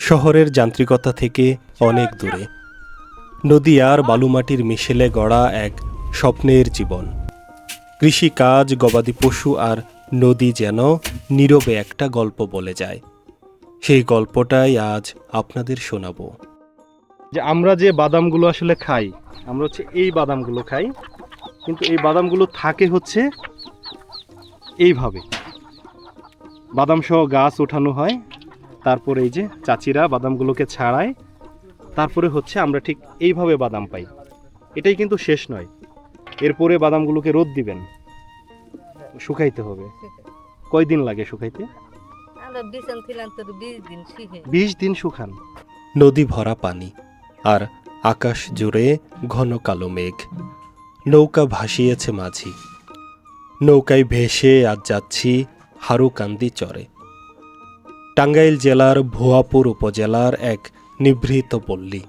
শহরের যান্ত্রিকতা থেকে অনেক দূরে নদী আর বালুমাটির মিশেলে গড়া এক স্বপ্নের জীবন। কৃষিকাজ, গবাদি পশু আর নদী যেন নীরবে একটা গল্প বলে যায়। সেই গল্পটাই আজ আপনাদের শোনাবো। যে আমরা যে বাদামগুলো আসলে খাই, আমরা হচ্ছে এই বাদামগুলো খাই, কিন্তু এই বাদামগুলো থাকে হচ্ছে এইভাবে। বাদাম সহ গাছ ওঠানো হয়, তারপরে এই যে চাচিরা বাদামগুলোকে ছাড়ায়, তারপরে হচ্ছে আমরা ঠিক এইভাবে বাদাম পাই। এটাই কিন্তু শেষ নয়, এরপরে বাদামগুলোকে রোদ দিবেন, শুকাইতে হবে। কয়দিন লাগে শুকাইতে? 20 দিন শুকান। নদী ভরা পানি আর আকাশ জুড়ে ঘন কালো মেঘ। নৌকা ভাসিয়েছে মাঝি। নৌকায় ভেসে আজ যাচ্ছি হারুকান্দি চরে। টাঙ্গাইল জেলার ভুয়াপুর উপজেলার এক নিভৃত পল্লী।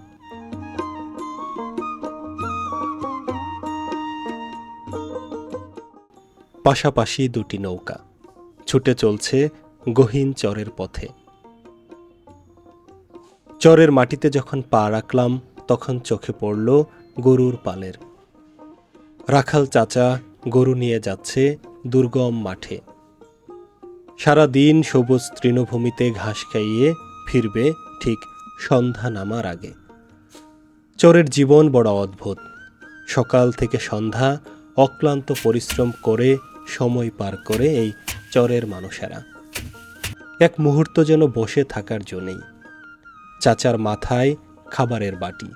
পাশাপাশি দুটি নৌকা ছুটে চলছে গহীন চরের পথে। চরের মাটিতে যখন পা রাখলাম, তখন চোখে পড়ল গরুর পালের। রাখাল চাচা গরু নিয়ে যাচ্ছে দুর্গম মাঠে। সারা দিন সবুজ তৃণভূমিতে ঘাস খাইয়ে ফিরবে ঠিক সন্ধ্যা নামার আগে। চরের জীবন বড় অদ্ভুত। সকাল থেকে সন্ধ্যা অক্লান্ত পরিশ্রম করে সময় পার করে এই চরের মানুষেরা। এক মুহূর্ত যেন বসে থাকার জন্যই। চাচার মাথায় খাবারের বাটি।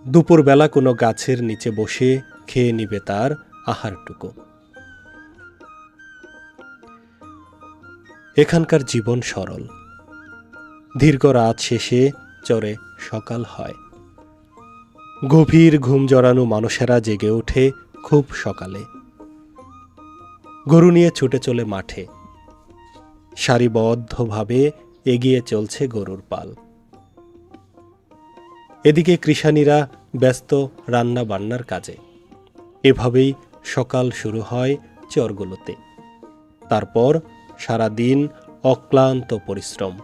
দুপুরবেলা কোনো গাছের নিচে বসে খেয়ে নিবে তার আহারটুকু। এখানকার জীবন সরল। দীর্ঘ রাত শেষে চরে সকাল হয়। গভীর ঘুম জড়ানো মানুষেরা জেগে ওঠে খুব সকালে। গরু নিয়ে ছুটে চলে মাঠে। সারিবদ্ধভাবে এগিয়ে চলছে গরুর পাল। এদিকে কৃষানীরা ব্যস্ত রান্না বান্নার কাজে। এভাবেই সকাল শুরু হয় চরগুলোতে। তারপর সারাদিন অক্লান্ত পরিশ্রম।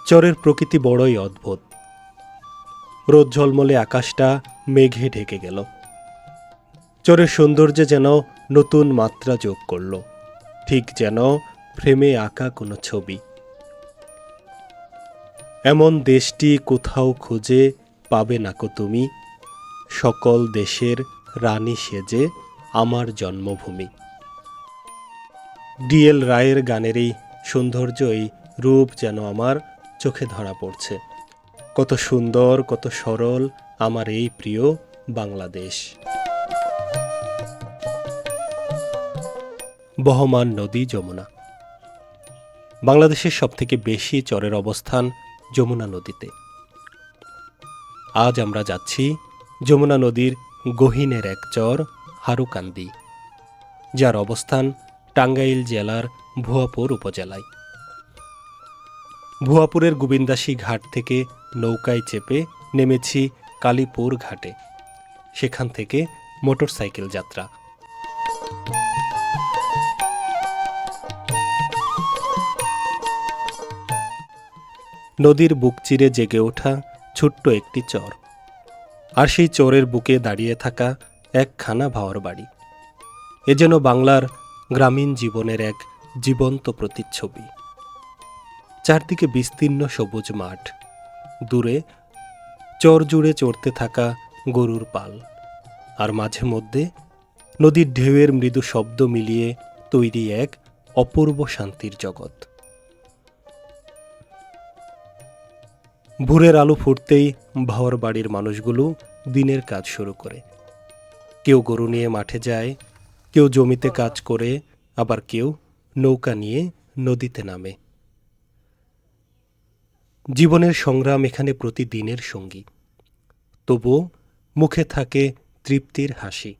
চরের প্রকৃতি বড়ই অদ্ভুত। রোদ ঝলমলে আকাশটা মেঘে ঢেকে গেল। চরের সৌন্দর্যে যেন নতুন মাত্রা যোগ করল, ঠিক যেন ফ্রেমে আঁকা কোনো ছবি। এমন দেশটি কোথাও খুঁজে পাবে নাকো তুমি, সকল দেশের রানী সেজে আমার জন্মভূমি। ডিএল রায়ের গানের এই সৌন্দর্য, এই রূপ যেন আমার চোখে ধরা পড়ছে। কত সুন্দর, কত সরল আমার এই প্রিয় বাংলাদেশ। বহমান নদী যমুনা। বাংলাদেশের সবথেকে বেশি চরের অবস্থান যমুনা নদীতে। আজ আমরা যাচ্ছি যমুনা নদীর গহীনের এক চর হারুকান্দি, যার অবস্থান টাঙ্গাইল জেলার ভুয়াপুর উপজেলায়। ভুয়াপুরের গোবিন্দাসী ঘাট থেকে নৌকায় চেপে নেমেছি কালীপুর ঘাটে। সেখান থেকে মোটরসাইকেল যাত্রা। নদীর বুক চিরে জেগে ওঠা ছোট্ট একটি চর, আর সেই চরের বুকে দাঁড়িয়ে থাকা একখানা ভাওয়ার বাড়ি। এ যেন বাংলার গ্রামীণ জীবনের এক জীবন্ত প্রতিচ্ছবি। চারদিকে বিস্তীর্ণ সবুজ মাঠ, দূরে চর জুড়ে চড়তে থাকা গরুর পাল, আর মাঝে মধ্যে নদীর ঢেউয়ের মৃদু শব্দ মিলিয়ে তৈরি এক অপূর্ব শান্তির জগৎ। ভোরের আলো ফুটতেই ভাওয়ার বাড়ির মানুষগুলো দিনের কাজ শুরু করে। কেউ গরু নিয়ে মাঠে যায়, কেউ জমিতে কাজ করে, আবার কেউ নৌকা নিয়ে নদীতে নামে। জীবনের সংগ্রাম এখানে প্রতিদিনের সঙ্গী, তবুও মুখে থাকে তৃপ্তির হাসি।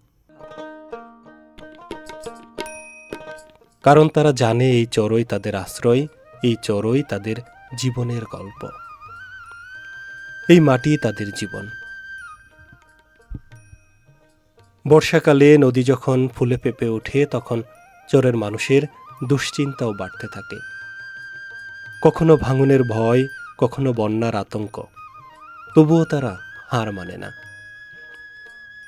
কারণ তারা জানে এই চরই তাদের আশ্রয়, এই চরই তাদের জীবনের গল্প, এই মাটি তাদের জীবন। বর্ষাকালে নদী যখন ফুলে ফেঁপে ওঠে, তখন চরের মানুষের দুশ্চিন্তাও বাড়তে থাকে। কখনো ভাঙনের ভয়, কখনো বন্যার আতঙ্ক, তবুও তারা হার মানে না।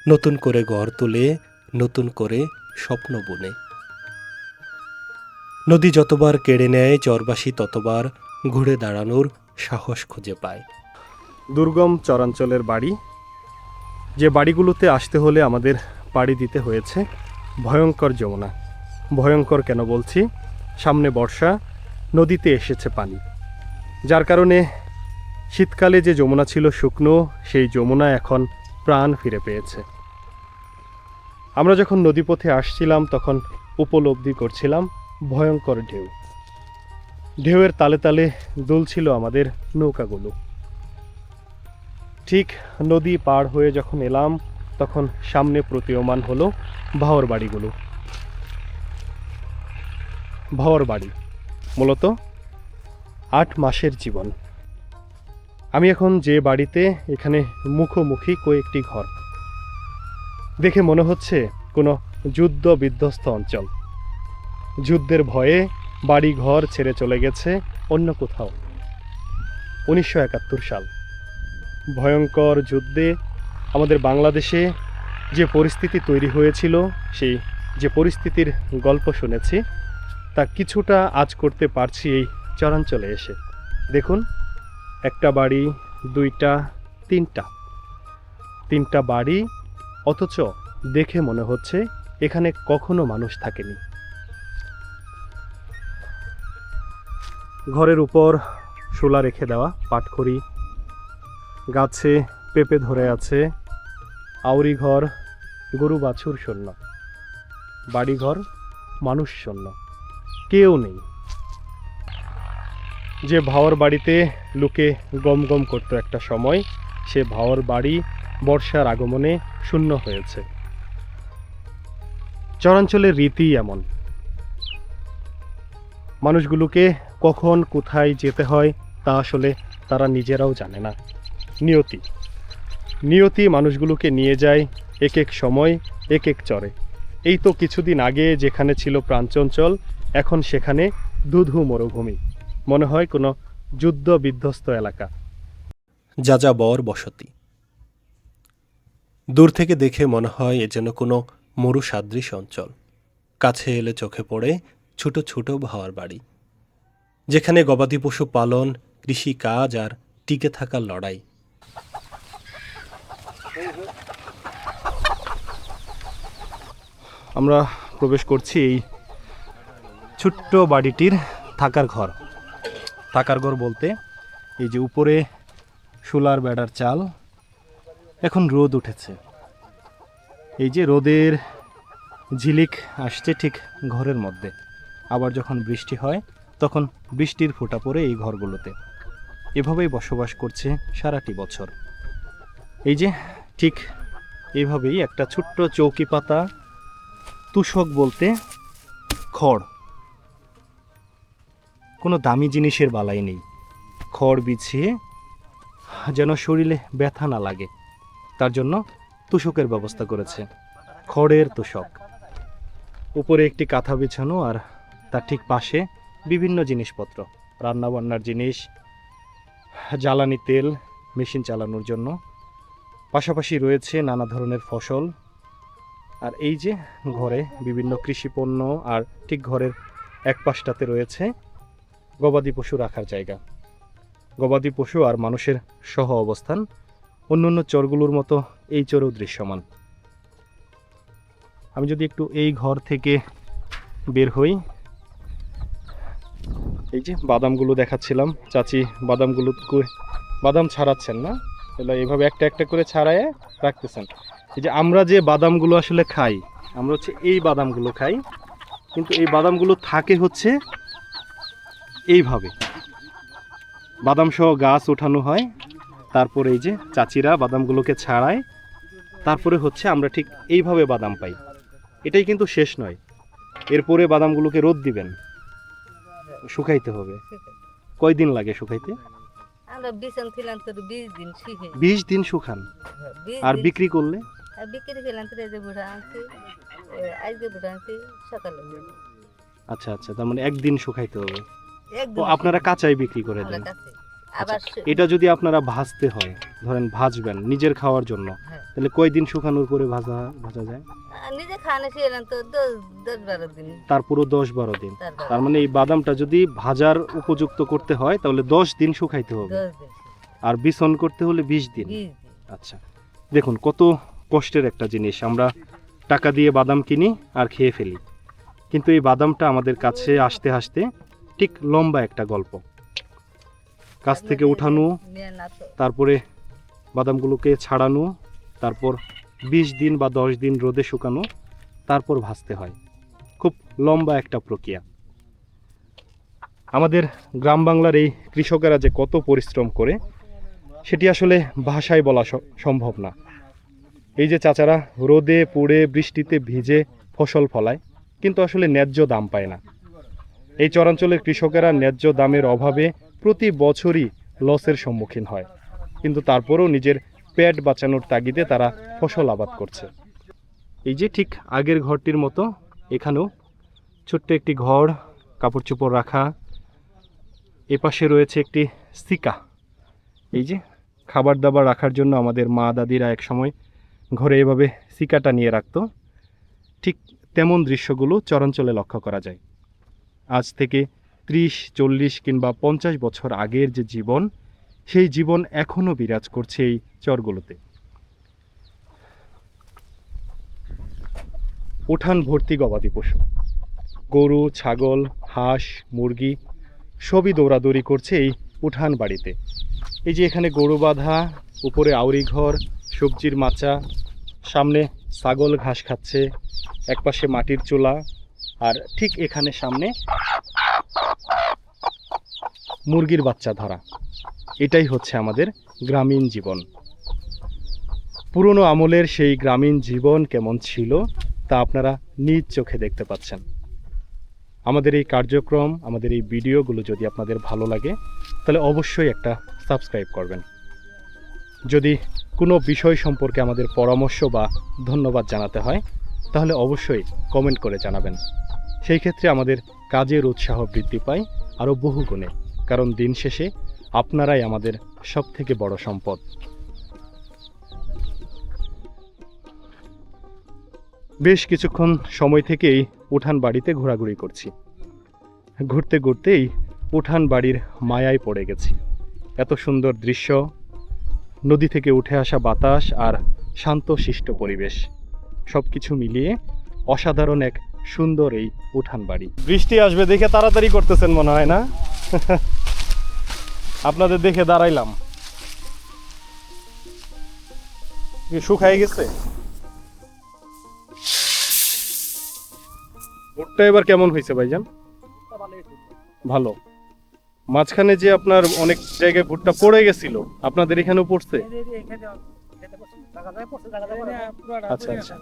নতুন করে ঘর তুলে, নতুন করে স্বপ্ন বুনে। নদী যতবার কেড়ে নেয়, চরবাসী ততবার ঘুরে দাঁড়ানোর সাহস খুঁজে পায়। দুর্গম চরাঞ্চলের বাড়ি, যে বাড়িগুলোতে আসতে হলে আমাদের পাড়ি দিতে হয়েছে ভয়ঙ্কর যমুনা। ভয়ঙ্কর কেন বলছি? সামনে বর্ষা, নদীতে এসেছে পানি, যার কারণে শীতকালে যে যমুনা ছিল শুকনো, সেই যমুনা এখন প্রাণ ফিরে পেয়েছে। আমরা যখন নদীপথে আসছিলাম তখন উপলব্ধি করছিলাম ভয়ঙ্কর ঢেউ। ঢেউয়ের তালে তালে দুলছিল আমাদের নৌকাগুলো। ঠিক নদী পার হয়ে যখন এলাম তখন সামনে প্রতীয়মান হলো ভাওর বাড়িগুলো। ভাওর বাড়ি মূলত 8 মাসের জীবন। আমি এখন যে বাড়িতে, এখানে মুখোমুখি কয়েকটি ঘর। দেখে মনে হচ্ছে কোনো যুদ্ধ বিধ্বস্ত অঞ্চল। যুদ্ধের ভয়ে বাড়ি ঘর ছেড়ে চলে গেছে অন্য কোথাও। 1971 সাল ভয়ঙ্কর যুদ্ধে আমাদের বাংলাদেশে যে পরিস্থিতি তৈরি হয়েছিল, সেই যে পরিস্থিতির গল্প শুনেছি তা কিছুটা আজ করতে পারছি এই চরাঞ্চলে এসে। দেখুন, একটা বাড়ি, দুইটা, তিনটা বাড়ি, অথচ দেখে মনে হচ্ছে এখানে কখনো মানুষ থাকেনি। ঘরের উপর শোলা রেখে দেওয়া পাটখড়ি, গাছে পেঁপে ধরে আছে, আউরি ঘর, গরু বাছুর শূন্য, বাড়িঘর মানুষ শূন্য, কেউ নেই। যে ভাওর বাড়িতে লোকে গম গম করতো একটা সময়, সে ভাওর বাড়ি বর্ষার আগমনে শূন্য হয়েছে। চরাঞ্চলের রীতি এমন। মানুষগুলোকে কখন কোথায় যেতে হয় তা আসলে তারা নিজেরাও জানে না। নিয়তি মানুষগুলোকে নিয়ে যায় এক এক সময় এক এক চরে। এই তো কিছুদিন আগে যেখানে ছিল প্রাণচঞ্চল, এখন সেখানে ধুধু মরুভূমি, মনে হয় কোনো যুদ্ধ বিধ্বস্ত এলাকা। যাযাবর বসতি। দূর থেকে দেখে মনে হয় এ যেন কোনো মরুসাদৃশ অঞ্চল। কাছে এলে চোখে পড়ে ছোট ছোট ভাওয়ার বাড়ি, যেখানে গবাদি পশু পালন, কৃষি কাজ আর টিকে থাকার লড়াই। আমরা প্রবেশ করছি এই ছোট্ট বাড়িটির থাকার ঘর। থাকার ঘর বলতে এই যে উপরে শোলার বেড়ার চাল, এখন রোদ উঠেছে, এই যে রোদের ঝিলিক আসছে ঠিক ঘরের মধ্যে। আবার যখন বৃষ্টি হয় তখন বৃষ্টির ফোঁটা পড়ে এই ঘরগুলোতে। এভাবেই বসবাস করছে সারাটি বছর। এই যে ঠিক এইভাবেই একটা ছোট্ট চৌকি পাতা, তুষক বলতে খড়, কোনো দামি জিনিসের বালাই নেই, খড় বিছিয়ে যেন শরীরে ব্যথা না লাগে তার জন্য তুষকের ব্যবস্থা করেছে, খড়ের তুষক। উপরে একটি কাঁথা বিছানো, আর তার ঠিক পাশে বিভিন্ন জিনিসপত্র, রান্নাবান্নার জিনিস, জ্বালানি তেল, মেশিন চালানোর জন্য। পাশাপাশি রয়েছে নানা ধরনের ফসল। আর এই যে ঘরে বিভিন্ন কৃষি পণ্য, আর ঠিক ঘরের এক পাশটাতে রয়েছে গবাদি পশু রাখার জায়গা। গবাদি পশু আর মানুষের সহ অবস্থান অন্যান্য চরগুলোর মতো এই চরেও দৃশ্যমান। আমি যদি একটু এই ঘর থেকে বের হই, এই যে বাদামগুলো দেখাচ্ছিলাম, চাচি বাদাম ছাড়াচ্ছেন না, এগুলো এইভাবে একটা একটা করে ছাড়ায় রাখতেছেন। এই যে আমরা যে বাদামগুলো আসলে খাই, আমরা হচ্ছে এই বাদামগুলো খাই, কিন্তু এই বাদামগুলো থাকে হচ্ছে এইভাবে, বাদাম সহ গাছ ওঠানো হয়, তারপরে এই যে চাচিরা বাদামগুলোকে ছাড়ায়, তারপরে হচ্ছে আমরা ঠিক এইভাবে বাদাম পাই। এটাই কিন্তু শেষ নয়, এরপরে বাদামগুলোকে রোদ দিবেন, শুকাইতে হবে। কয়দিন লাগে শুকাইতে? 20 দিন শুকান। আর বিক্রি করলে? আচ্ছা আচ্ছা, তার মানে একদিন শুকাইতে হবে। একদম ও আপনারা কাঁচাই বিক্রি করে আমরা দেন? কাছে। আবার এটা যদি আপনারা ভাজতে হয়, ধরেন ভাজবেন নিজের খাওয়ার জন্য, হ্যাঁ। তাহলে কয়দিন শুকানোর পরে ভাজা যায়? নিজে খাওয়ানো ছিলেন তো 10-12 দিন। তারপরও 10-12 দিন। তারপর তার মানে এই বাদামটা যদি ভাজার উপযুক্ত করতে হয় তাহলে 10 দিন শুকাইতে হবে, 10 দিন। আর বিছন করতে হলে 20 দিন। 20 দিন। আচ্ছা, দেখুন কত কষ্টের একটা জিনিস। আমরা টাকা দিয়ে বাদাম কিনি আর খেয়ে ফেলি, কিন্তু এই বাদামটা আমাদের কাছে আসতে আসতে ঠিক লম্বা একটা গল্প। গাছ থেকে উঠানো, নিয়ে না তো। তারপরে বাদামগুলোকে ছাড়ানো, তারপর 20 দিন বা 10 দিন রোদে শুকানো, তারপর ভাজতে হয়। খুব লম্বা একটা প্রক্রিয়া। আমাদের গ্রাম বাংলার এই কৃষকেরা যে কত পরিশ্রম করে সেটি আসলে ভাষায় বলা সম্ভব না। এই যে চাচারা রোদে পুড়ে বৃষ্টিতে ভিজে ফসল ফলায়, কিন্তু আসলে ন্যায্য দাম পায় না। এই চরাঞ্চলের কৃষকেরা ন্যায্য দামের অভাবে প্রতি বছরই লসের সম্মুখীন হয়, কিন্তু তারপরেও নিজের পেট বাঁচানোর তাগিদে তারা ফসল আবাদ করছে। এই যে ঠিক আগের ঘরটির মতো এখানেও ছোট্ট একটি ঘর, কাপড় চোপড় রাখা, এপাশে রয়েছে একটি সিকা। এই যে খাবার দাবার রাখার জন্য আমাদের মা দাদিরা একসময় ঘরে এভাবে সিকাটা নিয়ে রাখতো, ঠিক তেমন দৃশ্যগুলো চরাঞ্চলে লক্ষ্য করা যায়। আজ থেকে 30, 40 কিংবা 50 বছর আগের যে জীবন, সেই জীবন এখনও বিরাজ করছে এই চরগুলোতে। উঠান ভর্তি গবাদি পশু, গরু, ছাগল, হাঁস, মুরগি সবই দৌড়াদৌড়ি করছে এই উঠান বাড়িতে। এই যে এখানে গরু বাঁধা, উপরে আউরি ঘর, সবজির মাচা, সামনে ছাগল ঘাস খাচ্ছে, একপাশে মাটির চুলা, আর ঠিক এখানে সামনে মুরগির বাচ্চা ধরা। এটাই হচ্ছে আমাদের গ্রামীণ জীবন। পুরনো আমলের সেই গ্রামীণ জীবন কেমন ছিল তা আপনারা নিজ চোখে দেখতে পাচ্ছেন। আমাদের এই কার্যক্রম, আমাদের এই ভিডিওগুলো যদি আপনাদের ভালো লাগে তাহলে অবশ্যই একটা সাবস্ক্রাইব করবেন। যদি কোনো বিষয় সম্পর্কে আমাদের পরামর্শ বা ধন্যবাদ জানাতে হয় তাহলে অবশ্যই কমেন্ট করে জানাবেন। সেই ক্ষেত্রে আমাদের কাজের উৎসাহ বৃদ্ধি পায় আরও বহুগুণে, কারণ দিন শেষে আপনারাই আমাদের সবথেকে বড় সম্পদ। বেশ কিছুক্ষণ সময় থেকেই উঠান বাড়িতে ঘোরাঘুরি করছি। ঘুরতে ঘুরতেই উঠান বাড়ির মায়ায় পড়ে গেছি। এত সুন্দর দৃশ্য, নদী থেকে উঠে আসা বাতাস আর শান্তশিষ্ট পরিবেশ, সব কিছু মিলিয়ে অসাধারণ এক সুন্দর এই উঠান বাড়ি। বৃষ্টি আসবে দেখে তাড়াতাড়ি করতেছেন মনে হয় না? আপনাদের দেখে দাঁড়াইলাম। শুকায় গেছে ভুট্টা। এবার কেমন হয়েছে ভাইজান? ভালো। মাঝখানে যে আপনার অনেক জায়গায় ভুট্টা পড়ে গেছিল, আপনাদের এখানেও পড়ছে? আচ্ছা আচ্ছা।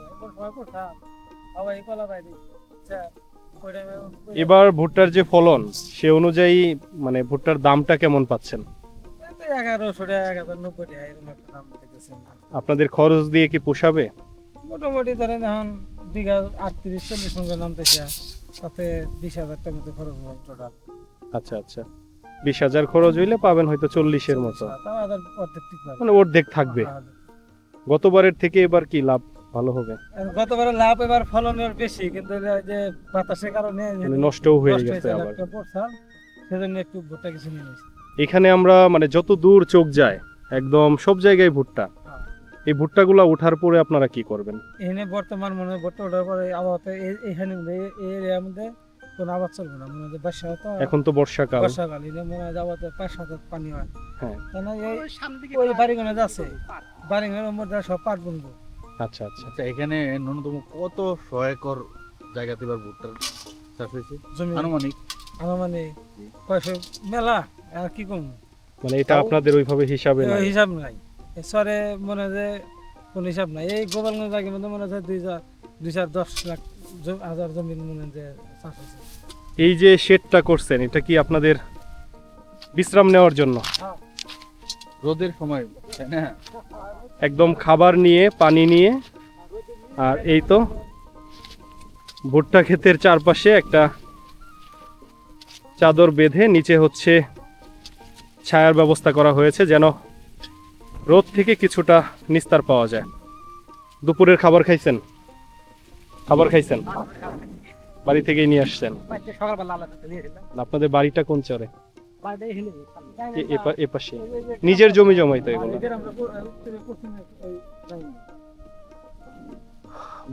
এবার ভুট্টার যে ফলন সে অনুযায়ী মানে ভুট্টার দামটা কেমন পাচ্ছেন? 1100 টাকা 1090 টাকা এরকম একটা দাম দেখতেছি। আপনাদের খরচ দিয়ে কি পোষাবে? মোটামুটি ধরেন এখন বিঘা 38-40 মন নামতেছে, তাতে 20,000 টাকার মতো খরচ হয় টোটাল। আচ্ছা আচ্ছা, 20,000 খরচ হইলে পাবেন হয়তো 40-এর মতো, তাও আবার অর্ধেক ঠিক পাবে। মানে অর্ধেক থাকবে। গতবারের থেকে এবার কি লাভ ভালো হবে? গতবারে লাভ এবার ফলনের বেশি, কিন্তু এই যে বাতাসের কারণে মানে নষ্টও হয়ে গেছে আবার, সেজন্য একটু ভুট্টা কিছু নিয়ে নিয়েছি। এখানে আমরা মানে যত দূর চোখ যায় একদম সব জায়গায় ভুট্টা। এই ভুট্টাগুলা ওঠার পরে আপনারা কি করবেন? এখানে বর্তমান মনে হয় ভুট্টা ওঠার পরে আবহাওয়া এখানে এই এরিয়ার মধ্যে কোনো আবাদ চলবে না, মনে হয় বর্ষা তো এখন তো বর্ষাকাল, বর্ষাকাল এনে মনে হয় আবাদে 5-7 পানি হয়। হ্যাঁ, কেন ওই বাড়িগুলো আছে, বাড়িগুলোর মধ্যে সব পাট বুনবো। আচ্ছা আচ্ছা। আচ্ছা, এখানে ন্যূনতম কত 100 একর জায়গাতে এবার ভুট্টার চাষ হয়েছে জমি আনুমানিক? মানে কয়শো মেলা, আর কি কম, মানে এটা আপনাদের ওইভাবে হিসাবে নাই? হিসাব নাই সরে, মনে হয় যে কোন হিসাব নাই। এই গোপালগঞ্জ জায়গার মধ্যে মনে হয় 2-10 লাখ হাজার জমি মনে হয় যে চাষ হয়েছে। এই যে শেডটা করছেন এটা কি আপনাদের বিশ্রাম নেওয়ার জন্য? রোদের সময়, তাই না? একদম খাবার নিয়ে, পানি নিয়ে, আর এই তো ভুট্টা ক্ষেতের চারপাশে একটা চাদর বেঁধে নিচে হচ্ছে ছায়ার ব্যবস্থা করা হয়েছে যেন রোদ থেকে কিছুটা নিস্তার পাওয়া যায়। দুপুরের খাবার খাইছেন? বাড়ি থেকেই নিয়ে আসছেন? আপনাদের বাড়িটা কোন চরে? এপাশে নিজের জমি জমাই তো এগুলো?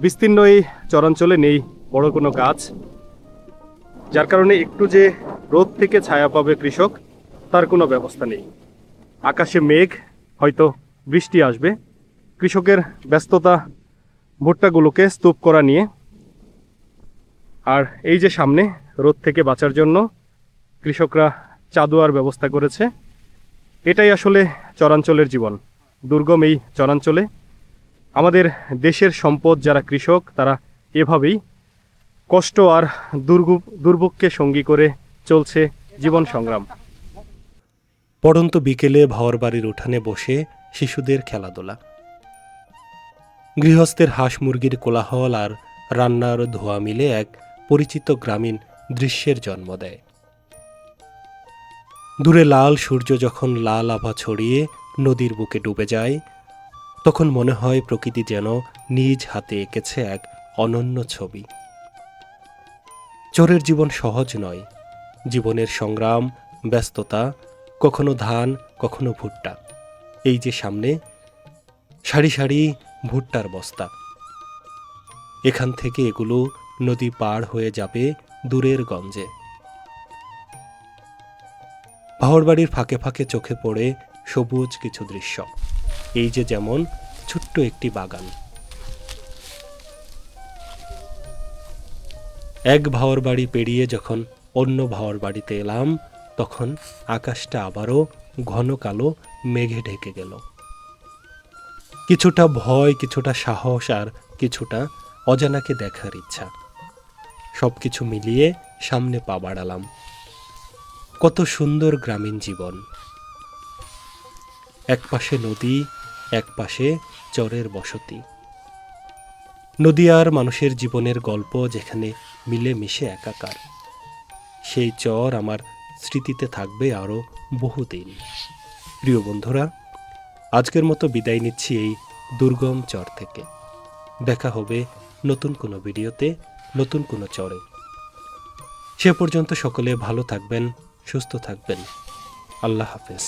বিস্তীর্ণ এই চরাঞ্চলে নেই বড় কোনো গাছ, যার কারণে একটু যে রোদ থেকে ছায়া পাবে কৃষক তার কোনো ব্যবস্থা নেই। আকাশে মেঘ, হয়তো বৃষ্টি আসবে। কৃষকের ব্যস্ততা ভুট্টাগুলোকে স্তূপ করা নিয়ে। আর এই যে সামনে রোদ থেকে বাঁচার জন্য কৃষকরা চাদোয়ার ব্যবস্থা করেছে। এটাই আসলে চরাঞ্চলের জীবন। দুর্গম এই চরাঞ্চলে আমাদের দেশের সম্পদ যারা কৃষক, তারা এভাবেই কষ্ট আর দুর্ভোগকে সঙ্গী করে চলছে জীবন সংগ্রাম। পড়ন্ত বিকেলে ভাওয়ার বাড়ির উঠানে বসে শিশুদের খেলাধুলা, গৃহস্থের হাঁস মুরগির কোলাহল আর রান্নার ধোঁয়া মিলে এক পরিচিত গ্রামীণ দৃশ্যের জন্ম দেয়। দূরে লাল সূর্য যখন লাল আভা ছড়িয়ে নদীর বুকে ডুবে যায়, তখন মনে হয় প্রকৃতি যেন নিজ হাতে এঁকেছে এক অনন্য ছবি। চোরের জীবন সহজ নয়। জীবনের সংগ্রাম, ব্যস্ততা, কখনো ধান, কখনো ভুট্টা। এই যে সামনে সারি সারি ভুট্টার বস্তা, এখান থেকে এগুলো নদী পার হয়ে যাবে দূরের গঞ্জে। ভাওয়ার বাড়ির ফাঁকে ফাঁকে চোখে পড়ে সবুজ কিছু দৃশ্য। এই যে যেমন ছোট্ট একটি বাগান। এক ভাওয়ার বাড়ি পেরিয়ে যখন অন্য ভাওয়ার বাড়িতে এলাম, তখন আকাশটা আবারও ঘন কালো মেঘে ঢেকে গেল। কিছুটা ভয়, কিছুটা সাহস আর কিছুটা অজানাকে দেখার ইচ্ছা, সবকিছু মিলিয়ে সামনে পা বাড়ালাম। কত সুন্দর গ্রামীণ জীবন। এক পাশে নদী, এক পাশে চরের বসতি। নদী আর মানুষের জীবনের গল্প যেখানে মিলে মিশে একাকার। সেই চর আমার স্মৃতিতে থাকবে আরও বহুদিন। প্রিয় বন্ধুরা, আজকের মতো বিদায় নিচ্ছি এই দুর্গম চর থেকে। দেখা হবে নতুন কোনো ভিডিওতে, নতুন কোনো চরে। সে পর্যন্ত সকলে ভালো থাকবেন, সুস্থ থাকবেন। আল্লাহ হাফেজ।